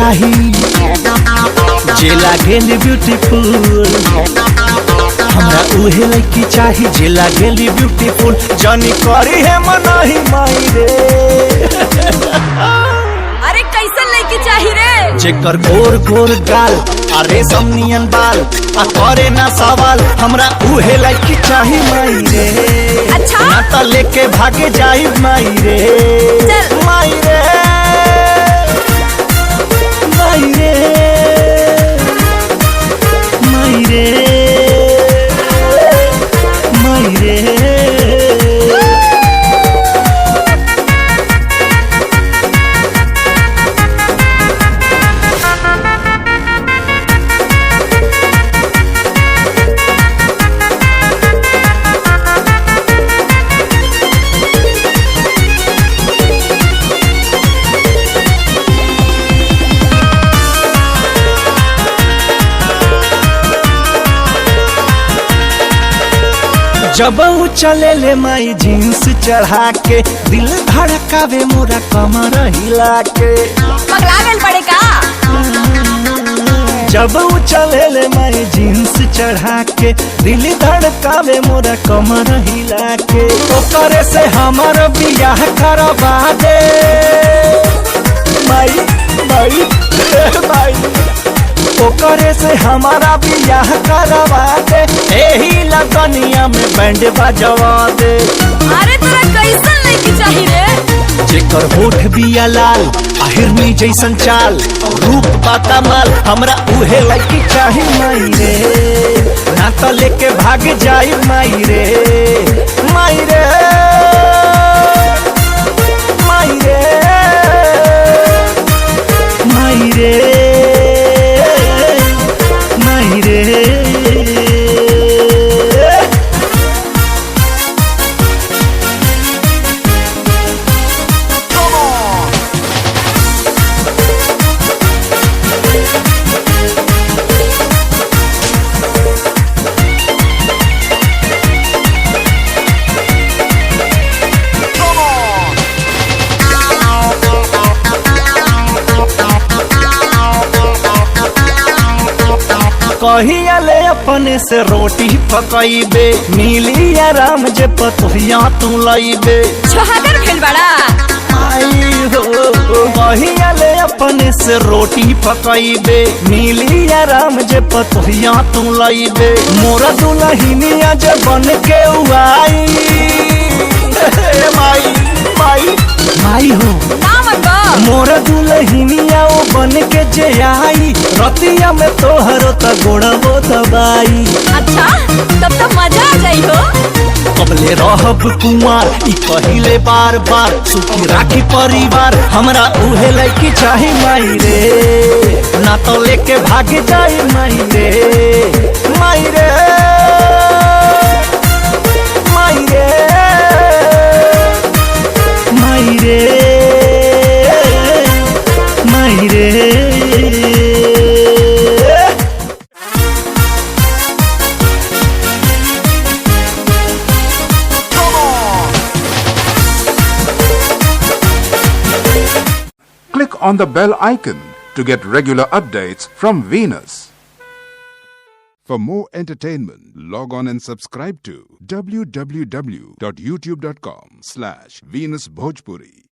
चाही जे लागेल ब्यूटीफुल, हमरा उहे लड़की चाही जे लागेल ब्यूटीफुल। जानी करी है मनाही माई रे। अरे कैसन लड़की चाही रे? जेकर गोर गोर गाल आ रेशम नियन बाल आ करे ना सवाल, हमरा उहे लड़की चाही माई रे। अच्छा ना त लेके भागे जाई माई रे। चल माई रे माई रे माई रे माई रे। जब चले ले माई जींस चढ़ा के, दिल धड़कावे मोरा कमर हिला के। पगला गल पड़े का? जब चले ले माई जींस चढ़ा के, दिल धड़कावे मोरा कमर हिला के। ओकरे से हमार बियाह करवा दे माई माई माई। ओकरे से हमारा बियाह करवा दे, एही लगनिया में बैंड बजवा दे। अरे तोरा कैसन लड़की चाही रे? जेकर होठ बिया लाल हिरनी जैसन चाल, रूप बाता माल, हमरा उहे लड़की चाही माई रे। ना तो लेके भाग जाई माई रे। माई रे माई रे माई रे माई रे। कहिया ले अपने से रोटी पकइबे, मिली आराम जे पतोहिया तू लइबे। छोहागर भेल बड़ा आई हो कहिया ले अपने से रोटी पकइबे, मिली आराम जे पतोहिया तू लइबे। मोरा दुल्हनिया जे बन के उआई माई माई माई हो नाम बा मोरा दुल्हनिया ओ बन के जे आई, रतिया में तोहरो त गोड़बो दबाई। अच्छा तब तो मजा आ जाई हो। कबले रहब कुमार ई कहिले बार बार, सुखी राखी परिवार, हमरा उहे लड़की चाही माई रे। ना तो लेके भाग जाई माई रे। माई रे माई रे माई रे माई रे। Click on the bell icon to get regular updates from Venus. For more entertainment, log on and subscribe to www.youtube.com/VenusBhojpuri.